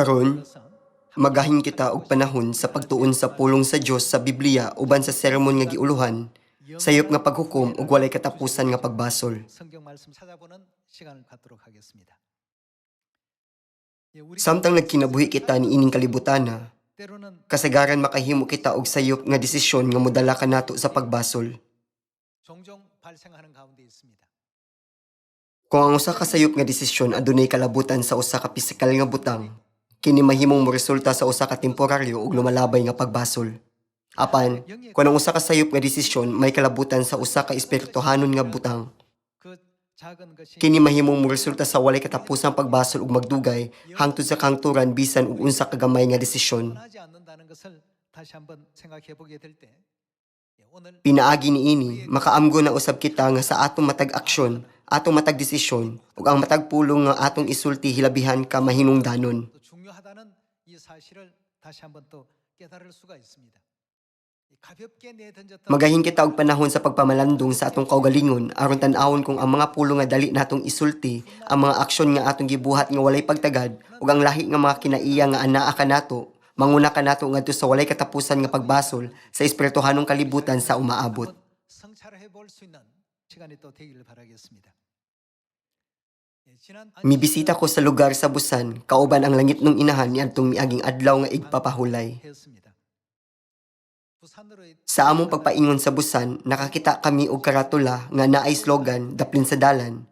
Karon, magahin kita og panahon sa pagtuon sa pulong sa Dios sa Biblia uban sa sermon nga giuluhan, sayop nga paghukom ug walay katapusan nga pagbasol. Samtang nagkinabuhi kita ni ining kalibutana, kasagaran makahimo kita og sayop nga desisyon nga modala kanato sa pagbasol. Kung ang usa ka sayop nga desisyon adunay kalabutan sa usa ka pisikal nga butang, kini mahimong moresulta sa usa ka temporaryo ug lumalabay nga pagbasol. Apan, kung ang usa ka sayop nga desisyon may kalabutan sa usa ka espirituhanon nga butang, kini mahimong moresulta sa walay katapusang pagbasol ug magdugay hangtod sa kahangturan bisan ug unsa ka gamay nga desisyon. Pinaagi niini, makaamgo na usab kita nga sa atong matag aksyon, atong matag desisyon, ug ang matag pulong nga atong isulti hilabihan ka mahinungdanon. Magahin kita og panahon sa pagpamalandong sa atong kaugalingon aron tan-awon kung ang mga pulong nga dali natong isulti, ang mga aksyon nga atong gibuhat nga walay pagtagad ug ang lahi nga mga kinaiya nga anaa kanato, manguna kanato ngadto sa walay katapusan nga pagbasol sa espirituhanong kalibutan sa umaabot. Mibisita ko sa lugar sa Busan, kauban ang langit nung inahan niadtong miaging adlaw nga igpapahulay. Sa among pagpaingon sa Busan, nakakita kami og karatula nga naay slogan daplin sa dalan.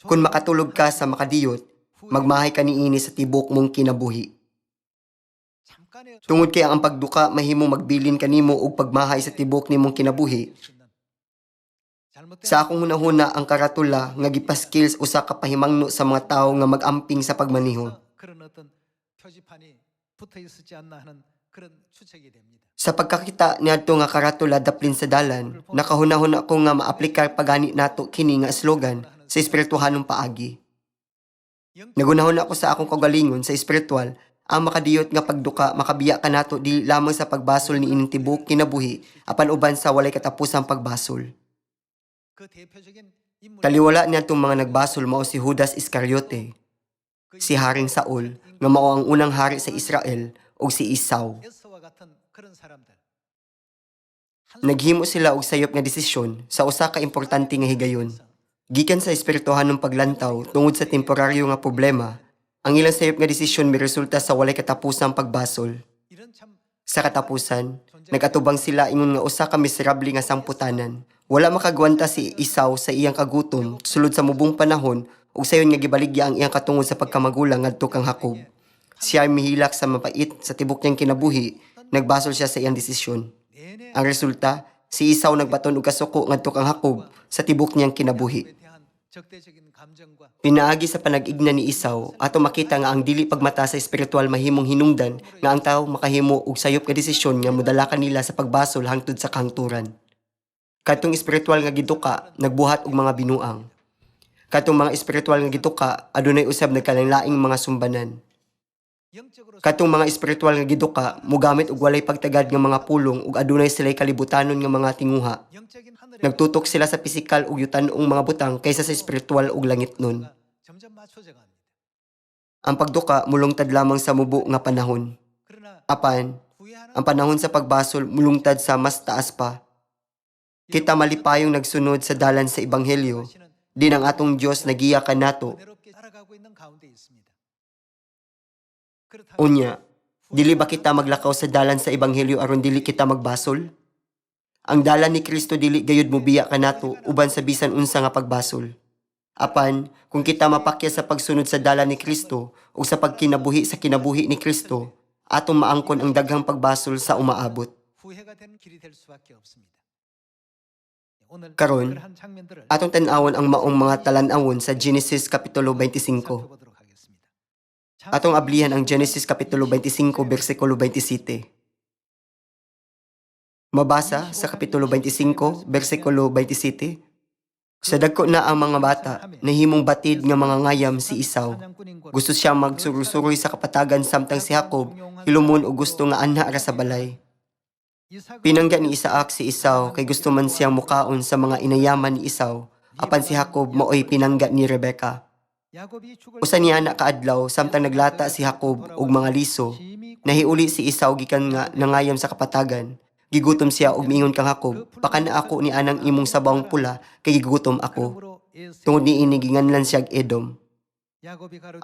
Kung makatulog ka sa makadiyot, magmahay ka niini sa tibok mong kinabuhi. Tungod kay ang pagduka mahimong magbilin kanimo og pagmahay sa tibok nimong kinabuhi. Sa akong hunahuna ang karatula nga gipaskil usa ka pahimangno sa mga tawo nga mag-amping sa pagmaneho. Sa pagkakita niadto nga karatula daplin sa dalan, nakahunahuna ko nga maaplikar pagani nato kini nga slogan sa espirituhanong paagi. Nagunahon ako sa akong kaugalingon sa espiritual, ang makadiyot nga pagduka makabiya kanato di lamang sa pagbasol ni ining tibok kinabuhi apan uban sa walay katapusang pagbasol. Taliwala niyadtong mga nagbasol mao si Judas Iscariote, si Haring Saul nga mao ang unang hari sa Israel ug si Esau. Naghimo sila og sayop nga desisyon sa usa ka importante nga higayon. Gikan sa espirituhanong paglantaw tungod sa temporaryo nga problema, ang ilang sayop nga desisyon miresulta sa walay katapusang pagbasol. Sa katapusan, nagatubang sila ingon nga usa ka miserable nga samputanan. Wala makagwanta si Esau sa iyang kagutom sulod sa mubong panahon ug sayon nga gibaligya ang iyang katungod sa pagkamagulang ngadto kang Jacob. Siya ay mihilak sa mapait sa tibok niyang kinabuhi, nagbasol siya sa iyang desisyon. Ang resulta, si Esau nagbaton og kasuko ngadto kang Jacob sa tibok niyang kinabuhi. Pinaagi sa panag-igna ni Esau, ato makita nga ang dili pagmata sa espiritual mahimong hinungdan nga ang tawo makahimo og sayop nga desisyon nga modala kanila sa pagbasol hangtod sa kahangturan. Kadtong espiritual nga giduka, nagbuhat og mga binuang. Kadtong mga espiritual nga giduka, adunay usab nagkalain-laing mga sumbanan. Kadtong mga espiritual nga giduka, mogamit og walay pagtagad nga mga pulong ug adunay sila'y kalibutanon nga mga tinguha. Nagtutok sila sa pisikal ug yutan-ong mga butang kaysa sa espiritual ug langit nun. Ang pagduka mulungtad lamang sa mubo nga panahon. Apan, ang panahon sa pagbasol mulungtad sa mas taas pa. Kita malipayong nagsunod sa dalan sa ebanghelyo, din ang atong Dios nagiya kanato. Unya, dili ba kita maglakaw sa dalan sa ebanghelyo aron dili kita magbasol? Ang dalan ni Kristo dili gayud mobiya kanato uban sa bisan unsa nga pagbasol. Apan, kung kita mapakya sa pagsunod sa dalan ni Kristo o sa pagkinabuhi sa kinabuhi ni Kristo, atong maangkon ang daghang pagbasol sa umaabot. Karon, atong tan-awon ang maong mga talan-awon sa Genesis Kapitulo 25. Atong ablihan ang Genesis Kapitulo 25, versikulo 27. Mabasa sa Kapitulo 25, versikulo 27. Sa dagko na ang mga bata, nahimong batid nga mga ngayam si Esau. Gusto siya magsurusuroy sa kapatagan samtang si Jacob, hilumon o gusto nga anha ra sa balay. Pinangga ni Isaac si Esau kay gusto man siyang mukaon sa mga inayaman ni Esau, apan si Jacob maoy pinangga ni Rebecca. Usa niya na kaadlaw samtang naglata si Jacob og mga liso, nahiuli si Esau gikan nga nangayam sa kapatagan. Gigutom siya og miingon kang Jacob, "Pakana ako ni anang imong sabawng pula kay gigutom ako." Tungod niini ginganlan siya og Edom.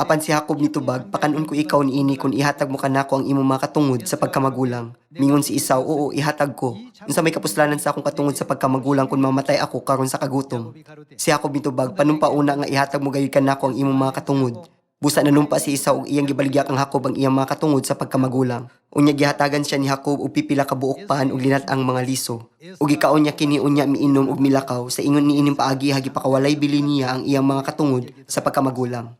Apan si Jacob nitubag, "Pakanon ko ikaw niini kung ihatag mo kanako ang imong mga katungod sa pagkamagulang." Mingon si Esau, "Oo, ihatag ko. Unsa may kapuslanan sa akong katungod sa pagkamagulang kung mamatay ako karon sa kagutom?" Si Jacob nitubag, "Panumpa una nga ihatag mo gayud kanako ang imong mga katungod." Busa nanumpa si Esau ug iyang gibaligya kang Jacob ang iyang mga katungod sa pagkamagulang. Unya gihatagan siya ni Jacob og pipila ka buok pan ug linat-ang mga liso. Ug ikaon niya kini unya miinom og milakaw sa ingon niining paagi hagi pakawalay bili niya ang iyang mga katungod sa pagkamagulang.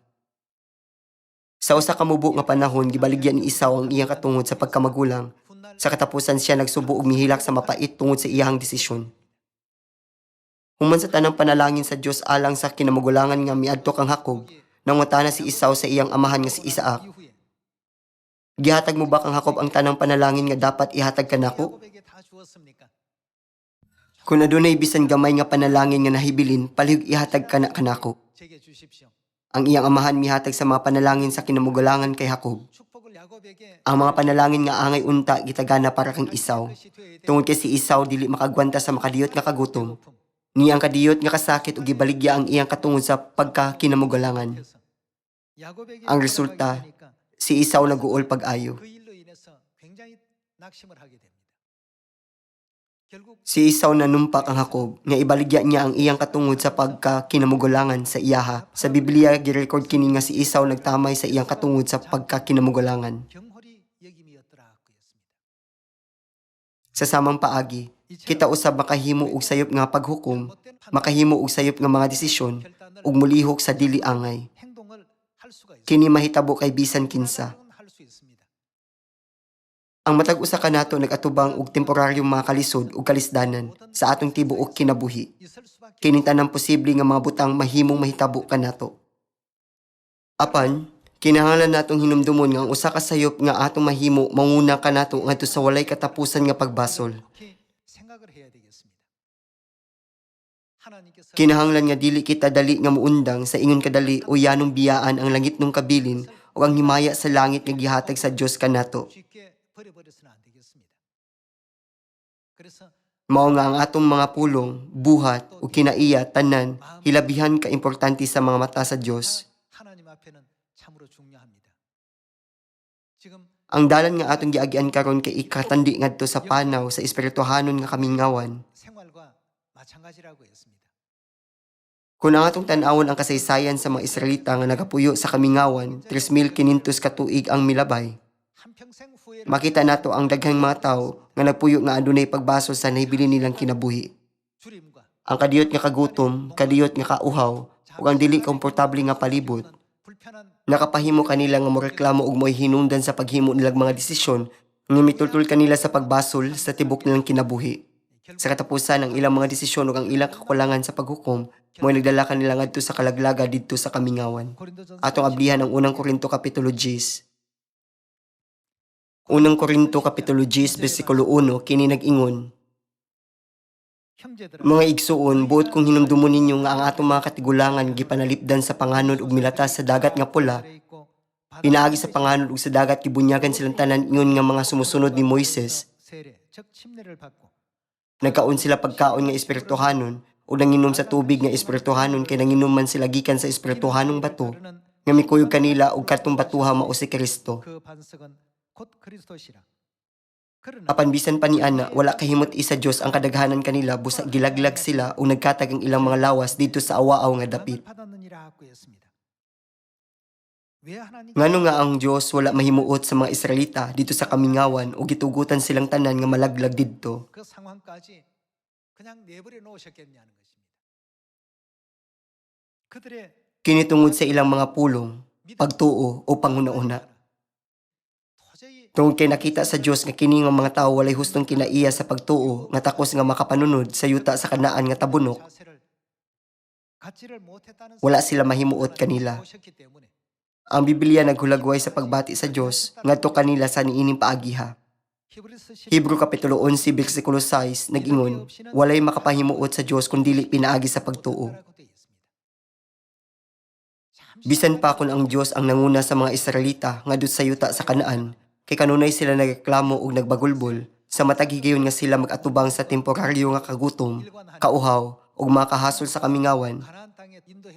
Sa usa ka mubo nga panahon gibaligyan ni Esau ang iyang katungod sa pagkamagulang. Sa katapusan siya nagsubo og mihilak sa mapait tungod sa iyang desisyon. Human sa tanang panalangin sa Dios alang sa kinamagulangan nga miadto kang Jacob, nangutana si Esau sa iyang amahan nga si Isaac, "Gihatag mo ba kang Jacob ang tanang panalangin nga dapat ihatag kanako? Kung adunay bisan gamay nga panalangin nga nahibilin, palihog ihatag kanako." Ang iyang amahan mihatag sa mga panalangin sa kinamagulangan kay Jacob. Ang mga panalangin nga angay unta gitagana para kang Esau. Tungod kay si Esau dili makagwanta sa makadiyot nga kagutom. Niya ang kadiyot nga kasakit ug gibaligya ang iyang katungod sa pagka-kinamagulangan. Ang resulta, si Esau naguol pag-ayo. Si Esau nanumpak ang Jacob nga ibaligya niya ang iyang katungod sa pagka-kinamagulangan sa iyaha. Sa Biblia girecord kini nga si Esau nagtamay sa iyang katungod sa pagka-kinamagulangan. Sa samang paagi, kita usab makahimo og sayop nga paghukom, makahimo og sayop nga mga desisyon ug mulihok sa dili angay. Kini mahitabo kay bisan kinsa. Ang matag usa kanato nagatubang og temporaryong mga kalisod ug kalisdanan sa atong tibuok kinabuhi. Kini tanang posible nga mga butang mahimong mahitabo kanato. Apan, kinahanglan natong hinumdumon nga ang usa ka sayop nga atong mahimo manguna kanato ngadto sa walay katapusan nga pagbasol. Kinahanglan nga dili kita dali nga muundang sa ingon kadali o yanong biyaan ang langit nung kabilin o ang himaya sa langit nga gihatag sa Dios kanato. Mao nga ang atong mga pulong, buhat o kinaiya tanan hilabihan ka importante sa mga mata sa Dios. Ang dalan nga atong giagian karon kay ikatandi ngadto sa panaw sa espirituhanon nga kamingawan. Kung ang atong tan-awon ang kasaysayan sa mga Israelita nga nagapuyo sa kamingawan, 3,500 ka tuig ang milabay. Makita nato ang daghang mga tawo nga nagpuyo nga adunay pagbaso sa nahibilin nilang kinabuhi. Ang kadiyot nga kagutom, kadiyot nga kauhaw, ug ang dili komportable nga palibot. Nakapahimo kanila nga moreklamo ug mo'y hinungdan sa paghimo nilang mga desisyon nga mitultul kanila sa pagbasol sa tibok nilang kinabuhi. Sa katapusan ang ilang mga desisyon ug ang ilang kakulangan sa paghukom mo'y nagdala kanila ngadto sa kalaglaga didto sa kamingawan. Atong ablihan ang unang Korinto kapitulo 10. Unang Korinto kapitulo 10 bersikulo 1 kini nag-ingon, "Mga igsuon, buot kong hinumdumon ninyo nga ang atong mga katigulangan gipanalipdan sa panganod ug milatas sa dagat nga pula. Pinaagi sa panganod ug sa dagat gibunyagan silang tanan ingon nga mga sumusunod ni Moises. Nagkaon sila pagkaon nga espirituhanon o nanginom sa tubig nga espirituhanon kay nanginom man sila gikan sa espirituhanong bato nga mikuyog kanila og katong batuha mao si Kristo. Apan bisan pa ni ana, wala kahimot isa Dios ang kadaghanan kanila busa gilaglag sila o nagkatag ang ilang mga lawas dito sa awaaw nga dapit. Ngano nga ang Dios wala mahimuot sa mga Israelita dito sa kamingawan o gitugutan silang tanan nga malaglag didto? Kinitungod sa ilang mga pulong, pagtuo o panghuna-una. Tungod kay nakita sa Dios nga kini nga mga tawo walay hustong kinaiya sa pagtuo nga takos nga makapanunod sa yuta sa kanaan nga tabunok, wala sila mahimuot kanila. Ang Biblia naghulagway sa pagbati sa Dios ngadto kanila sa niining paagiha. Hebrew kapitulo 11 bersikulo 6 nag-ingon, walay makapahimuot sa Dios kun dili pinaagi sa pagtuo. Bisan pa kon ang Dios ang nanguna sa mga Israelita nga dut sayuta sa Kanaan, kay kanunay sila nagreklamo ug nagbagulbol sa matag higayon nga sila mag-atubang sa temporaryo nga kagutom, kauhaw ug mga kahasol sa kamingawan.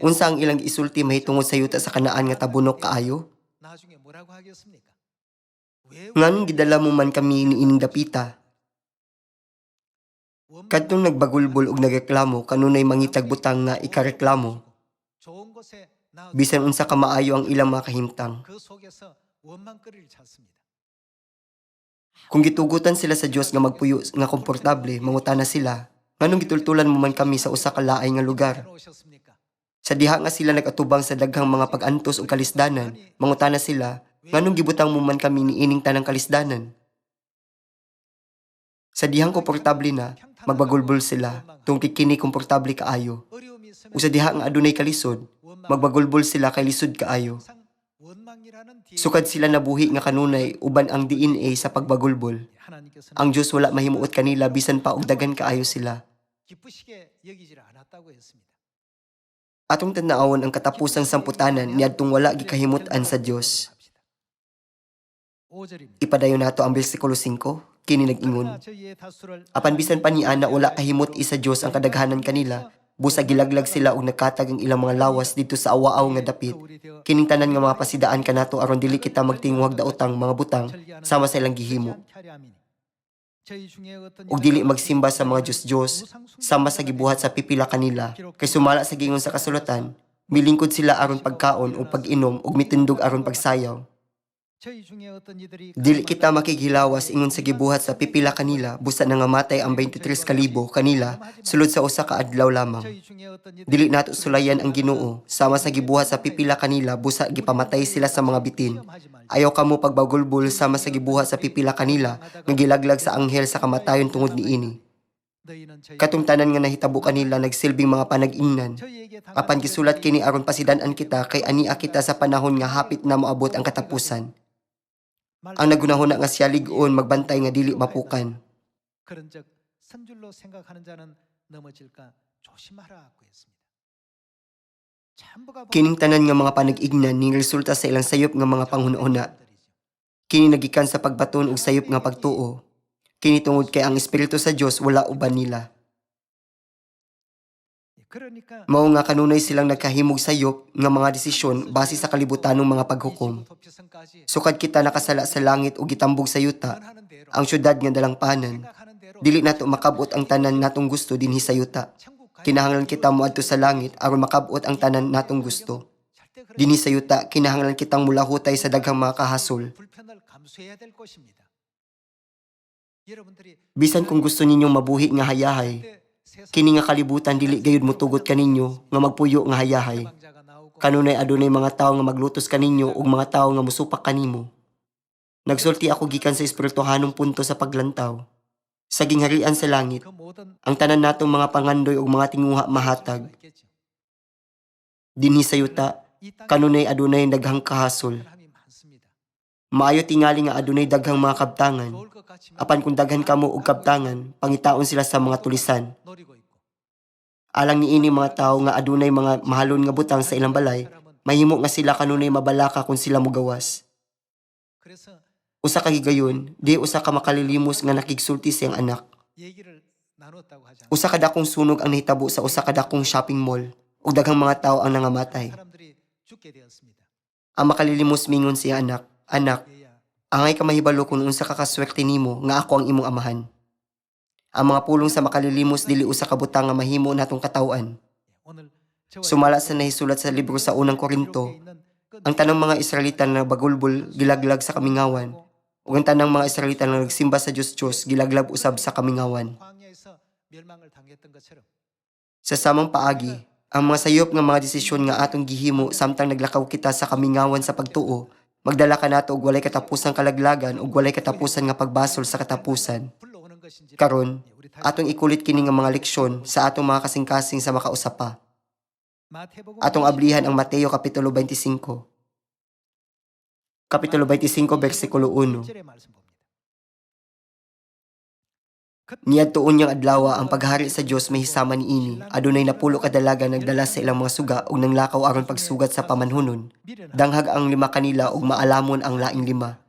Unsa ang ilang isulti mahitungod sa yuta sa Kanaan nga tabunok kaayo? Nganong gidala mo man kami ni ining dapita? Kadtong nagbagulbol ug nagreklamo kanunay mangitag butang nga ikareklamo, bisan unsa ka maayo ang ilang mga kahimtang. Kung gitugutan sila sa Dios nga magpuyo nga komportable, mangutana sila, nganong gitultulan mo man kami sa usa ka laay nga lugar? Sa diha nga sila nagatubang sa daghang mga pag-antos ug kalisdanan, mangutana sila, nganong gibutang mo man kami ni ining tanang kalisdanan? Sa dihang komportable na, magbagulbol sila, tungkol kini komportable kaayo. O sa diha nga adunay kalisod, magbagulbol sila kay lisod kaayo. Sukad sila nabuhi nga kanunay uban ang DNA sa pagbagulbol. Ang Diyos wala mahimuot kanila bisan pa og daghan kaayo sila. Atong tan-awon ang katapusang samputanan niadtong wala gikahimutan sa Dios. Ipadayon nato ang bersikulo 5, kini nag-ingon. Apan bisan pa niana wala kahimot isa Dios ang kadaghanan kanila, busa gilaglag sila og nagkatag ang ilang mga lawas dito sa awaaw nga dapit. Kining tanan nga mga pasidaan kanato aron dili kita magtinguhag daotang mga butang sama sa ilang gihimo. Ug dili magsimba sa mga Diyos-Diyos sama sa gibuhat sa pipila kanila, kay sumala sa gingon sa kasulatan, milingkod sila aron pagkaon o pag-inom ug mitindog aron pagsayaw. Dili kita makighilawas ingon sa gibuhat sa pipila kanila, busa nangamatay ang 23,000 kanila sulod sa usa ka adlaw lamang. Dili nato sulayan ang Ginoo sama sa gibuhat sa pipila kanila, busa gipamatay sila sa mga bitin. Ayaw kamo pagbagulbol sama sa gibuhat sa pipila kanila nga gilaglag sa anghel sa kamatayon tungod niini. Katong tanan nga nahitabo kanila nagsilbing mga panag-ingnan. Apan gisulat kini aron pasidan-an kita kay ania kita sa panahon nga hapit na moabot ang katapusan. Ang nagunahuna nga siya lig-on magbantay nga dili mapukan. Kining tanan nga mga panag-ignan ning resulta sa ilang sayop nga mga panghunahuna. Kini nagikan sa pagbaton ug sayop nga pagtuo. Kini tungod kay ang Espiritu sa Dios wala uban nila. Mao nga kanunay silang nagkahimog sayop nga mga desisyon base sa kalibutanong mga paghukom. Sukad kita nakasala sa langit o gitambog sa yuta, ang syudad nga dalangpanan, dili nato makabot ang tanan natong gusto dinhi sa yuta. Kinahanglan kita moadto sa langit aron makabot ang tanan natong gusto. Dinhi sa yuta, kinahanglan kitang mulahutay sa daghang mga kahasol. Bisan kung gusto ninyong mabuhi nga hayahay, kini nga kalibutan dili gayud motugot kaninyo nga magpuyo nga hayahay. Kanunay adunay mga tawo nga maglutos kaninyo ug mga tawo nga mosupak kanimo. Nagsulti ako gikan sa espirituhanong punto sa paglantaw. Sa gingharian sa langit, ang tanan natong mga pangandoy ug mga tinguha mahatag. Dinhi sa yuta, kanunay adunay daghang kahasol. Maayo tingali nga adunay daghang mga kabtangan. Apan kung daghan kamo og kabtangan, pangitaon sila sa mga tulisan. Alang niini mga tawo nga adunay mga mahalon nga butang sa ilang balay, mahimo nga sila kanunay mabalaka kung sila mogawas. Usa ka higayon, di usa ka makalilimos nga nakigsulti siyang anak. Usa ka dakong sunog ang nahitabo sa usa ka dakong shopping mall, ug daghang mga tawo ang nangamatay. Ang makalilimos mingon siya anak, "Anak, angay ka mahibalo kung unsa ka kaswerte nimo nga ako ang imong amahan." Ang mga pulong sa makalilimos dili usa ka butang nga mahimo natong katawan. Sumala sa nahisulat sa libro sa unang Korinto, ang tanang mga Israelita na bagulbol gilaglag sa kamingawan, ug ang tanang mga Israelita na nagsimba sa Diyos gilaglag usab sa kamingawan. Sa samang paagi, ang mga sayop nga mga desisyon nga atong gihimo samtang naglakaw kita sa kamingawan sa pagtuo, magdala ka nato og walay katapusang kalaglagan ug walay katapusan nga pagbasol sa katapusan. Karon, atong ikulit kini nga mga leksyon sa atong mga kasing-kasing sa makausapa. Atong ablihan ang Mateo Kapitulo 25. Kapitulo 25, versikulo 1. Niadtoon niyang adlaw ang paghari sa Dios mahisama niini. Adunay napulo ka dalaga nagdala sa ilang mga suga ug nanglakaw aron pagsugat sa pamanhunon. Danghag ang 5 kanila ug maalamon ang laing 5.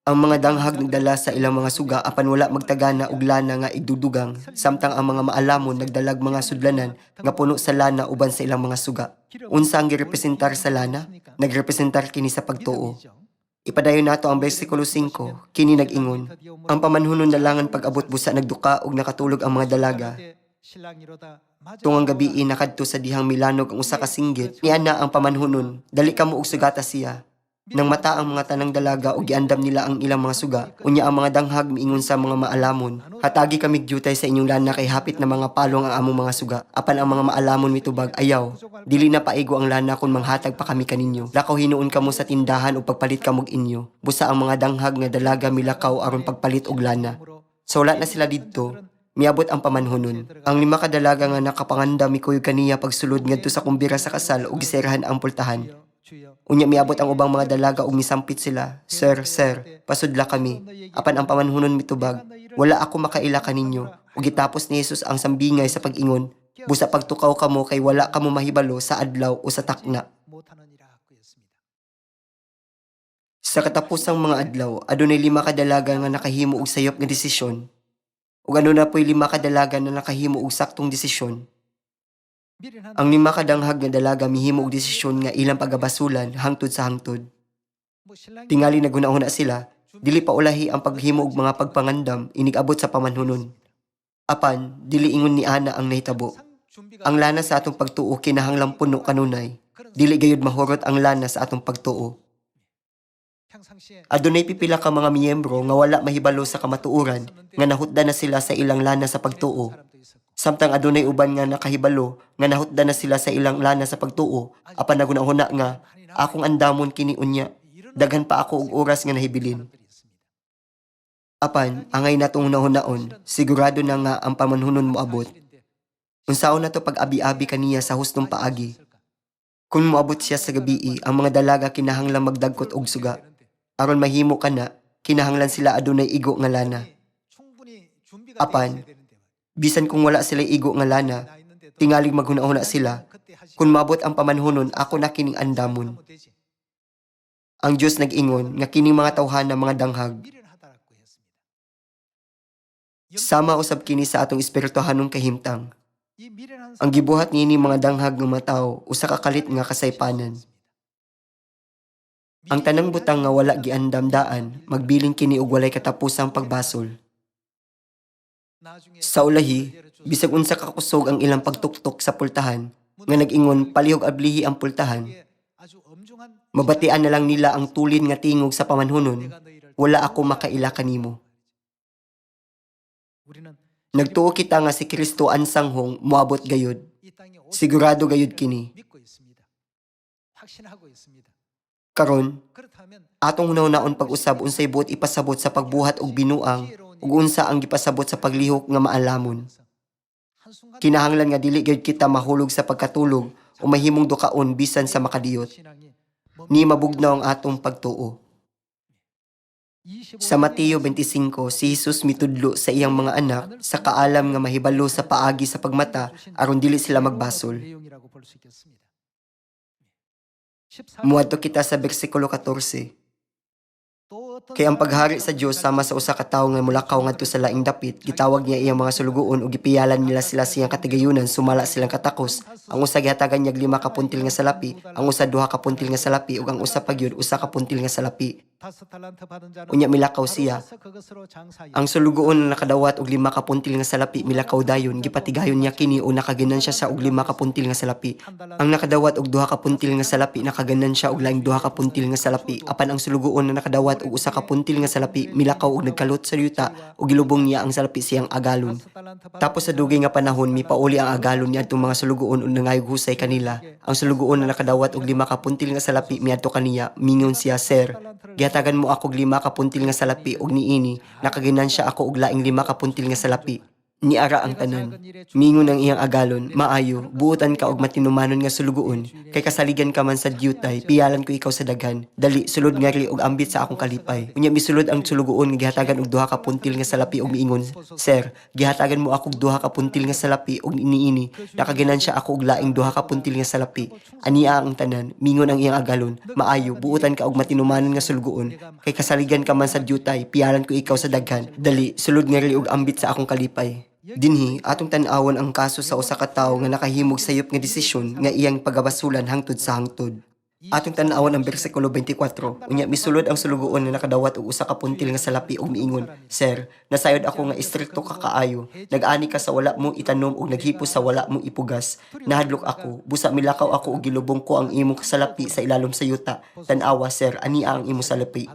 Ang mga danghag nagdala sa ilang mga suga apan wala magtagana og lana nga igdudugang, samtang ang mga maalamon nagdalag mga sudlanan nga puno sa lana uban sa ilang mga suga. Unsa ang girepresentar sa lana? Nagrepresentar kini sa pagtuo. Ipadayon nato ang bersikulo 5, kini nag-ingon. Ang pamanhunon nalangan pag-abot busa nagduka ug nakatulog ang mga dalaga. Tungang gabi nakadto sa dihang milanog ang usa ka singgit, niana ang pamanhunon, dali kamo og sugata siya. Nang mata ang mga tanang dalaga ug giandam nila ang ilang mga suga, unya ang mga danghag miingon sa mga maalamon, hatagi kami gyutay sa inyong lana kay hapit na mga palong ang among mga suga. Apan ang mga maalamon mitubag, ayaw, dili na paigo ang lana kung manghatag pa kami kaninyo. Lakaw hinuon kamo sa tindahan ug pagpalit kamo og inyo. Busa ang mga danghag nga dalaga milakaw aron pagpalit og lana. So wala na sila didto. Miabot ang pamanhunon. Ang 5 ka dalaga nga nakapanganda mikuyog kaniya pagsulod ngadto sa kumbira sa kasal ug giserahan ang pultahan. Unya miabot ang ubang mga dalaga ug misampit sila, Sir, pasudla kami. Apan ang pamanhunon mitubag, wala ako makaila kaninyo. Ug gitapos ni Jesus ang sambingay sa pag-ingon, busa pagtukaw kamo kay wala kamo mahibalo sa adlaw o sa takna. Sa katapusang mga adlaw, adunay 5 ka dalaga nga nakahimo og sayop nga desisyon. Ug ano na po'y 5 ka dalaga na nakahimo og saktong desisyon. Ang 5 ka danghag nga dalaga mihimo og desisyon nga ilang pagabasulan hangtod sa hangtod. Tingali naguna-una sila, dili pa ulahi ang paghimo og mga pagpangandam inig-abot sa pamanhunon. Apan, dili ingon ni Ana ang nahitabo. Ang lana sa atong pagtuo kinahanglang puno kanunay. Dili gayud mahurot ang lana sa atong pagtuo. Adunay pipila ka mga miyembro nga wala mahibalo sa kamatuoran nga nahutdan na sila sa ilang lana sa pagtuo. Samtang adunay uban nga nakahibalo nga nahutdan na sila sa ilang lana sa pagtuo, apan nagunahuna nga akong andamon kini unya, daghan pa ako og oras nga nahibilin. Apan angay natong nahunaon, sigurado na nga ang pamanhunon moabot. Unsaon na to pag-abi-abi kaniya sa hustong paagi. Kung moabot siya sa gabii, ang mga dalaga kinahanglan magdagkot og suga. Aron mahimo kana, kinahanglan sila adunay igo nga lana. Apan bisan kung wala sila igo nga lana, tingalig maghuna-huna sila. Kung mabot ang pamanhunon, ako na kining andamon. Ang Diyos nag-ingon nga kining mga tawhana mga danghag. Sama usab kini sa atong espirituhanong kahimtang. Ang gibuhat niini mga danghag nga mataw, usa ka kalit nga kasaypanan. Ang tanang butang nga wala giandam daan, magbiling kini og walay katapusang pagbasol. Sa ulahi, bisag unsa ka kusog ang ilang pagtuktok sa pultahan, nga nag-ingon palihog ablihi ang pultahan, mabatian na lang nila ang tulin nga tingog sa pamanhunon, wala ako makaila kanimo. Nagtuo kita nga si Kristo ansanghong moabot gayud. Sigurado gayud kini. Karon, atong hunaw-naon pag-usab unsay buot ipasabot sa pagbuhat og binuang ug unsa ang gipasabot sa paglihok nga maalamon. Kinahanglan nga dili gyud kita mahulog sa pagkatulog o mahimong dukaon bisan sa makadiyot. Ni mabugnaw ang atong pagtuo. Sa Mateo 25, si Jesus mitudlo sa iyang mga anak sa kaalam nga mahibalo sa paagi sa pagmata aron dili sila magbasol. Muadto kita sa bersikulo 14. Kaya ang paghari sa Dios sama sa usa ka tawo nga mulakaw ngadto sa laing dapit, gitawag niya iyang mga sulugoon ug gipiyalan nila sila siyang katigayunan, sumala silang katakos. Ang usa gihatagan niya 5 ka puntil nga salapi, ang usa 2 ka puntil nga salapi ug ang usa pa gyud usa ka puntil nga salapi. Unya milakaw siya. Ang sulugoon na nakadawat og 5 ka puntil nga salapi milakaw dayon, gipatigayon niya kini o nakaganan siya sa og 5 ka puntil nga salapi. Ang nakadawat og 2 ka puntil nga salapi nakaganan siya og laing 2 ka puntil nga salapi. Apan ang sulugoon na nakadawat og usa ka puntil nga salapi milakaw og nagkalot sa yuta ug gilubong niya ang salapi siyang agalon. Tapos sa dugay nga panahon mipauli ang agalon niadtong mga sulugoon ug nangayog husay kanila. Ang sulugoon na nakadawat og 5 ka puntil nga salapi miadto kaniya, mingon siya, "Sir, gihatagan mo ako og 5 ka puntil nga salapi ug niini nakaganan siya ako og laing 5 ka puntil nga salapi." Niara ang tanan. Mingon ang iyang agalon, maayo, buotan ka og matinumanon nga sulugoon, kay kasaligan ka man sa diyutay, piyalan ko ikaw sa daghan. Dali, sulod nga ri og ambit sa akong kalipay. Unya misulod ang sulugoon nga gihatagan og duha ka puntil nga salapi og miingon, Sir, gihatagan mo ako og duha ka puntil nga salapi og iniini, nakaginansya ako og laing duha ka puntil nga salapi. Ania ang tanan, mingon ang iyang agalon, maayo, buotan ka og matinumanon nga sulugoon, kay kasaligan ka man sa diyutay, piyalan ko ikaw sa daghan. Dali, sulod nga ri og ambit sa akong kalipay. Dinhi, atong tan-awon ang kaso sa usa ka tawo nga nakahimog sayop nga desisyon nga iyang pagabasulan hangtod sa hangtod. Atong tan-awon ang bersikulo 24. Unya misulod ang sulugoon nga nakadawat og usa ka puntil nga salapi og miingon, Sir, nasayod ako nga istrikto ka kaayo. Nag-ani ka sa wala mong itanom ug naghipos sa wala mong ipugas. Nahadlok ako, busa milakaw ako ug gilubong ko ang imong salapi sa ilalom sa yuta. Tan-awa, Sir, ania ang imong salapi.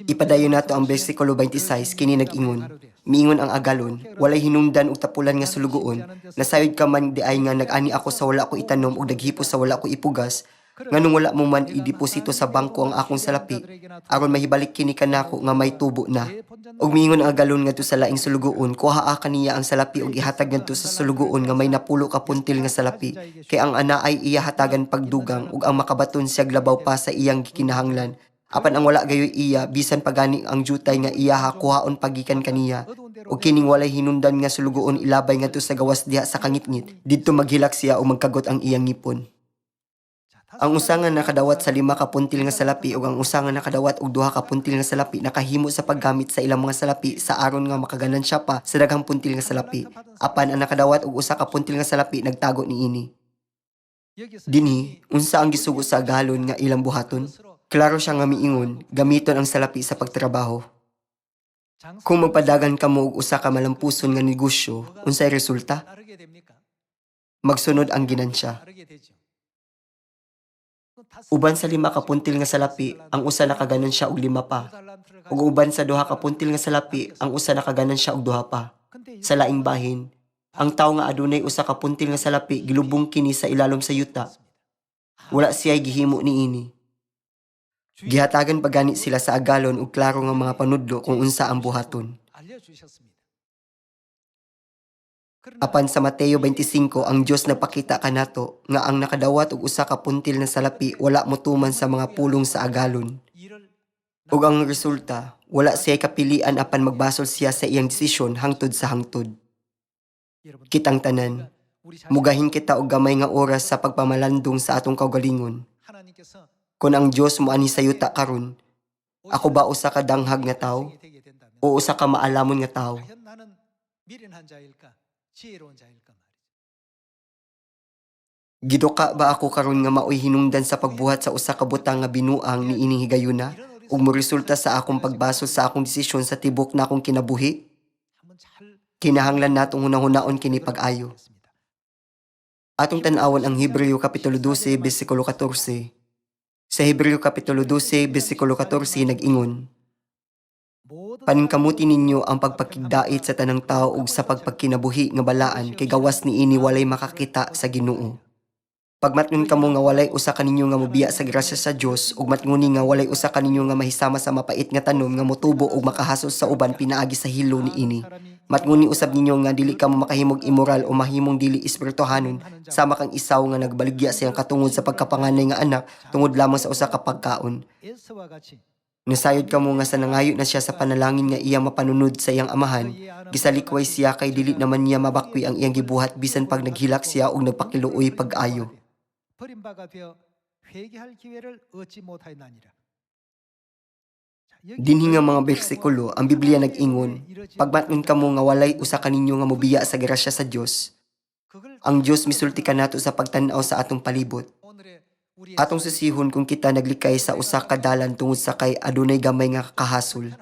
Ipadayon nato ang bersikulo 26 kini nag-ingon. Miingon ang agalon, walay hinungdan og tapulan nga sulugoon, nasayod ka man di ay nga nag-ani ako sa wala ko itanom ug naghipos sa wala ko ipugas, nganong wala mo man ideposito sa bangko ang akong salapi, aron mahibalik kini kanako nga may tubo na. Ug miingon ang agalon ngadto sa laing sulugoon, kuhaa kaniya ang salapi ug ihatag ngadto sa sulugoon nga may napulo ka puntil nga salapi, kay ang ana ay iya hatagan pagdugang ug ang makabaton siya glabaw pa sa iyang gikinahanglan. Apan ang wala gayoy iya, bisan pagani ang jutay nga iya hakuhaon pagikan kaniya. O kining walay hinundan nga sulugoon ilabay ngadto sa gawas diha sa kangitngit, didto maghilak siya o magkagot ang iyang ngipon. Ang usa nga nakadawat sa 5 ka puntil nga salapi ug ang usa nga nakadawat og 2 ka puntil nga salapi nakahimo sa paggamit sa ilang mga salapi sa aron nga makaganan siya pa sa daghang puntil nga salapi. Apan ang nakadawat og usa ka puntil nga salapi nagtago niini. Dinhi, unsa ang gisugo sa agalon nga ilang buhaton? Klaro siya nga miingon, gamiton ang salapi sa pagtrabaho. Kung magpadagan ka mo og usa ka malampuson nga negosyo, unsay resulta? Magsunod ang ginansya. Uban sa 5 ka puntil nga salapi, ang usa nakaganan siya og 5 pa. Ug uban sa 2 ka puntil nga salapi, ang usa nakaganan siya og 2 pa. Sa laing bahin, ang tawo nga adunay usa ka puntil nga salapi gilubong kini sa ilalom sa yuta. Wala siya'y gihimo niini. Gihatagan pagani sila sa agalon ug klaro nga mga panudlo kung unsa ang buhaton. Apan sa Mateo 25, ang Dios nagpakita kanato nga ang nakadawat og usa ka puntil na salapi wala motuman sa mga pulong sa agalon. Ug ang resulta, wala siya kapilian apan magbasol siya sa iyang desisyon hangtod sa hangtod. Kitang tanan, mugahin kita og gamay nga oras sa pagpamalandong sa atong kaugalingon. Kung ang Diyos mo ani sa yuta karon, ako ba usa ka danghag nga tawo o usa ka maalamon nga tawo? Giduka ba ako karon nga maoy hinungdan sa pagbuhat sa usa ka butang nga binuang niining higayuna ug moresulta sa akong pagbasol sa akong desisyon sa tibok na akong kinabuhi? Kinahanglan natong hunahunahon kini pag-ayo. Atong tan-awon ang Hebreo kapitulo 12 bersikulo 14. Sa Hebreo kapitulo 12, bersikulo 14, nag-ingon, Paningkamuti ninyo ang pagpakigdait sa tanang tao ug sa pagpagkinabuhi nga balaan kay gawas niini walay makakita sa Ginoo. Pagmatngon kamo nga walay usa kaninyo nga mobiya sa grasya sa Dios ug matnguni nga walay usa kaninyo nga mahisama sa mapait nga tanom nga motubo ug makahasol sa uban pinaagi sa hilo niini. Matnguni usab ninyo nga dili kamo makahimog immoral o mahimong dili espirituhanon sama kang isaw nga nagbaligya siyang katungod sa pagkapanganay nga anak tungod lamang sa usa ka pagkaon. Nasayod kamo nga sa nangayo na siya sa panalangin nga iyang mapanunod sa iyang amahan, gisalikway siya kay dili naman niya mabakwi ang iyang gibuhat bisan pag naghilak siya og nagpakiluoy pag-ayo. Dinhi nga mga bersikulo, ang Biblia nag-ingon, pagmatngon kamo nga walay usa kaninyo nga mobiya sa grasya sa Dios. Ang Dios misulti kanato sa pagtan-aw sa atong palibot. Atong susihon kung kita naglikay sa usa ka dalan tungod sa kay adunay gamay nga kahasol.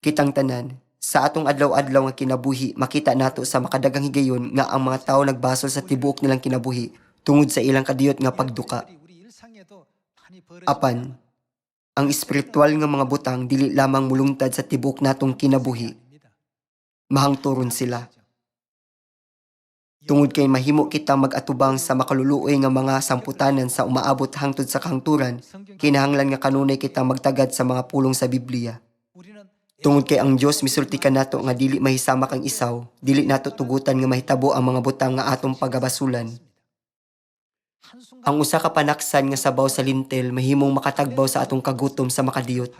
Kitang tanan, sa atong adlaw-adlaw nga kinabuhi, makita nato sa makadagang higayon nga ang mga tawo nagbasol sa tibuok nilang kinabuhi tungod sa ilang kadiyot nga pagduka. Apan, ang espiritual nga mga butang dili lamang mulungtad sa tibuok natong kinabuhi. Mahangturon sila. Tungod kay mahimo kita mag-atubang sa makaluluoy nga mga samputanan sa umaabot hangtod sa kahangturan, kinahanglan nga kanunay kita magtagad sa mga pulong sa Biblia. Tungod kay ang Dios misulti kanato nga dili mahisamak ang isaw, dili nato tugutan nga mahitabo ang mga butang nga atong pagabasulan. Ang usa ka panaksan nga sabaw sa lintel mahimong makatagbaw sa atong kagutom sa makadiyot.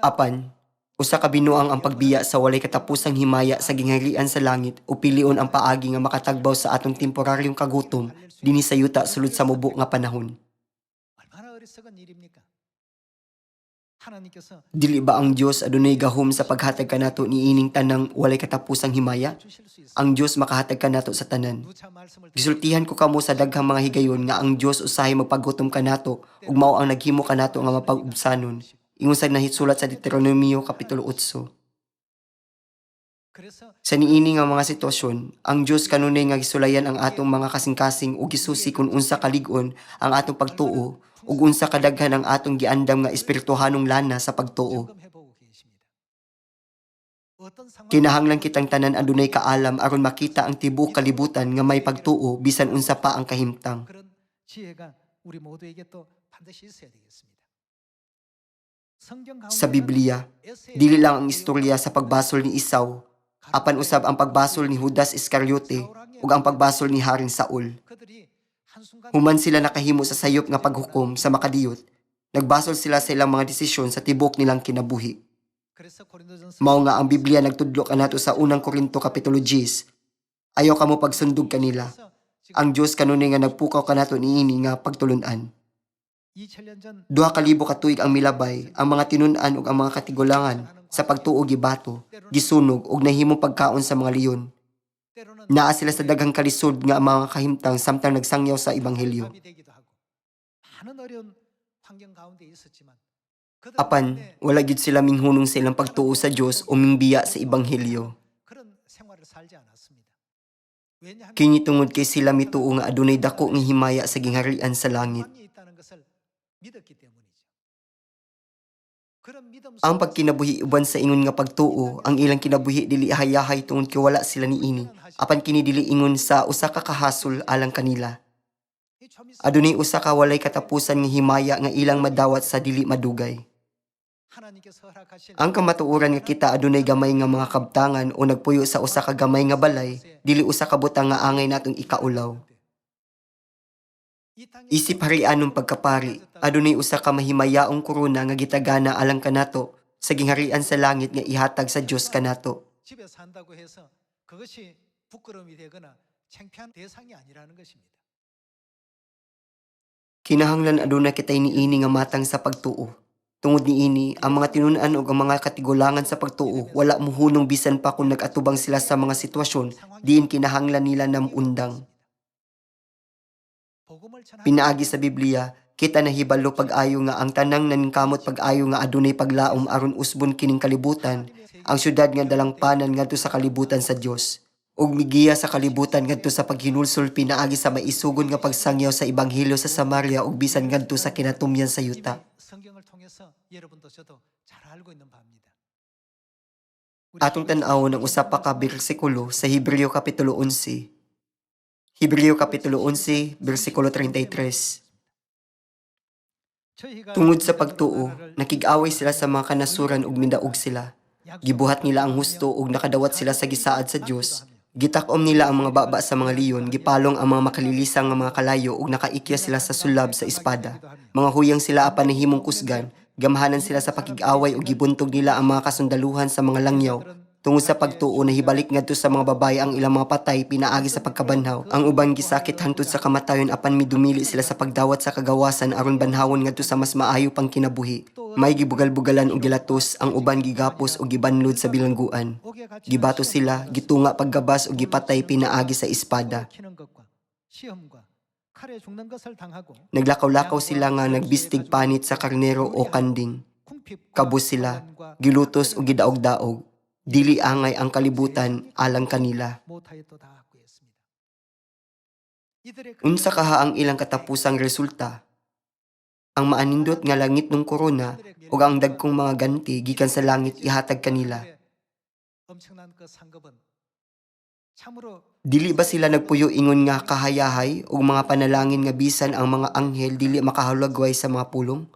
Apan, usa ka binuang ang pagbiya sa walay katapusang himaya sa gingharian sa langit o pilion ang paagi nga makatagbaw sa atong temporaryong kagutom dinhi sa yuta sulod sa mubo nga panahon. Dili ba ang Dios adunay gahom sa paghatag kanato niining tanang walay katapusang himaya? Ang Dios makahatag kanato sa tanan. Gisultihan ko kamo sa daghang mga higayon nga ang Dios usahay magpagutom kanato ug mao ang naghimo kanato nga mapag-ubsanon. Ingon sa nahitsulat sa Deuteronomio kapitulo 8. Sa niini nga mga sitwasyon, ang Dios kanunay nga gisulayan ang atong mga kasing-kasing ug gisusi kung unsa kalig-on ang atong pagtuo ug unsa kadaghan ang atong giandam nga espirituhanong lana sa pagtuo. Kinahanglan kitang tanan adunay kaalam aron makita ang tibuok kalibutan nga may pagtuo bisan unsa pa ang kahimtang. Sa Biblia, dili lang ang istorya sa pagbasol ni Isaw, apan usab ang pagbasol ni Judas Iscariote ug ang pagbasol ni Haring Saul. Human sila nakahimo sa sayop nga paghukom sa makadiyot, nagbasol sila sa ilang mga desisyon sa tibok nilang kinabuhi. Mao nga ang Biblia nagtudlo kanato sa unang Korinto kapitulo 10. Ayaw kamo pagsundog kanila. Ang Dios kanunay nga nagpukaw kanato niini nga pagtulun-an. 2,000 ka tuig ang milabay, ang mga tinun-an ug ang mga katigulangan sa pagtuo gibato, gisunog ug nahimong pagkaon sa mga leyon. Naa sila sa daghang kalisod nga mga kahimtang samtang nagsangyaw sa ebanghelyo. Apan, wala gyud sila minghunong sa ilang pagtuo sa Dios o mingbiya sa ebanghelyo. Kini tungod kay sila mituo nga adunay dako nga himaya sa gingharian sa langit. Ang pagkinabuhi uban sa ingon nga pagtuo, ang ilang kinabuhi dili hayahay tungod kay wala sila niini, apan kini dili ingon sa usa ka kahasol alang kanila. Adunay usa ka walay katapusan nga himaya nga ilang madawat sa dili madugay. Ang kamatuoran nga kita adunay gamay nga mga kabtangan o nagpuyo sa usa ka gamay nga balay, dili usa ka butang nga angay natong ikaulaw. Isip harianong pagkapari, adunay usa ka mahimayaong korona nga gitagana alang kanato sa gingharian sa langit nga ihatag sa Dios kanato. Kinahanglan aduna kitay niini nga matang sa pagtuo. Tungod niini, ang mga tinun-an ug ang mga katigulangan sa pagtuo wala muhunong bisan pa kung nag-atubang sila sa mga sitwasyon diin kinahanglan nila namundang. Pinaagi sa Biblia, kita nahibalo pag-ayo nga ang tanang naningkamot pag-ayo nga adunay paglaom aron usbon kining kalibutan, ang syudad nga dalangpanan ngadto sa kalibutan sa Dios. Ug migiya sa kalibutan ngadto sa paghinulsol pinaagi sa maisugon nga pagsangyaw sa ebanghelyo sa Samaria ug bisan ngadto sa kinatumyan sa yuta. Atong tan-awon ang usa pa ka bersikulo sa Hebreo kapitulo 11. Hebreo kapitulo 11, bersikulo 33. Tungod sa pagtuo, nakig-away sila sa mga kanasuran ug mindaog sila. Gibuhat nila ang husto ug nakadawat sila sa gisaad sa Dios. Gitakom nila ang mga baba sa mga leyon, gipalong ang mga makalilisang nga mga kalayo ug nakaikya sila sa sulab sa espada. Mga huyang sila apan nahimong kusgan, gamhanan sila sa pakig-away ug gibuntog nila ang mga kasundaluhan sa mga langyaw. Tungod sa pagtuo nahibalik ngadto sa mga babaye ang ilang mga patay pinaagi sa pagkabanhaw. Ang uban gisakit hantod sa kamatayon apan midumili sila sa pagdawat sa kagawasan aron banhawon ngadto sa mas maayo pang kinabuhi. May gibugal-bugalan og gilatos, ang uban gigapos og gibanlod sa bilangguan. Gibato sila, gitunga paggabas og gipatay pinaagi sa espada. Naglakaw-lakaw sila nga nagbistig panit sa karnero o kanding. Kabus sila, gilutos o gidaog-daog. Dili angay ang kalibutan alang kanila. Unsa kaha ang ilang katapusang resulta? Ang maanindot nga langit ng korona ug ang dagkong mga ganti gikan sa langit ihatag kanila. Dili ba sila nagpuyo ingon nga kahayahay ug mga panalangin nga bisan ang mga anghel dili makahulagway sa mga pulong?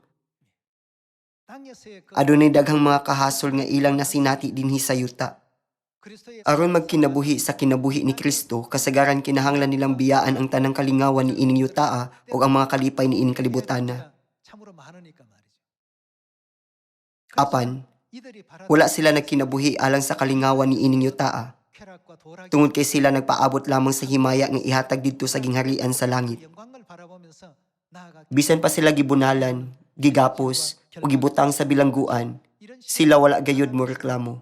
Adunay daghang mga kahasol nga ilang nasinati dinhi sa yuta. Aron magkinabuhi sa kinabuhi ni Kristo, kasagaran kinahanglan nilang biyaan ang tanang kalingawan ni ining yutaa o ang mga kalipay ni ining kalibutana. Apan, wala sila nagkinabuhi alang sa kalingawan ni ining yutaa. Tungod kay sila nagpaabot lamang sa himaya nga ihatag didto sa gingharian sa langit. Bisan pa sila gibunalan, gigapos, o gibutang sa bilangguan, sila wala gayud mo reklamo.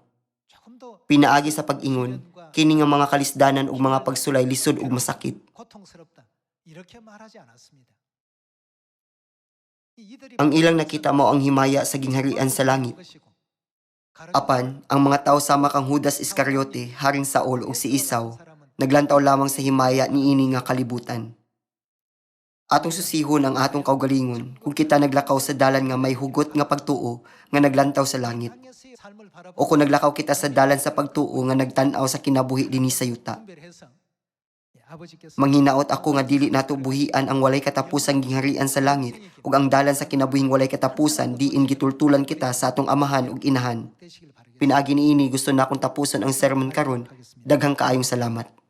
Pinaagi sa pag-ingon, kini nga mga kalisdanan ug mga pagsulay lisod ug masakit. Ang ilang nakita mo ang himaya sa gingharian sa langit. Apan, ang mga tao sama kang Judas Iscariote, Haring Saul ug si Esau, naglantaw lamang sa himaya niini nga kalibutan. Atong susihon ang atong kaugalingon kung kita naglakaw sa dalan nga may hugot nga pagtuo nga naglantaw sa langit. O kung naglakaw kita sa dalan sa pagtuo nga nagtan-aw sa kinabuhi dinhi sa yuta. Manghinaot ako nga dili nato buhian ang walay katapusang gingharian sa langit ug ang dalan sa kinabuhing walay katapusan diin gitultulan kita sa atong amahan ug inahan. Pinaagi niini gusto na akong tapuson ang sermon karon. Daghang kaayong salamat.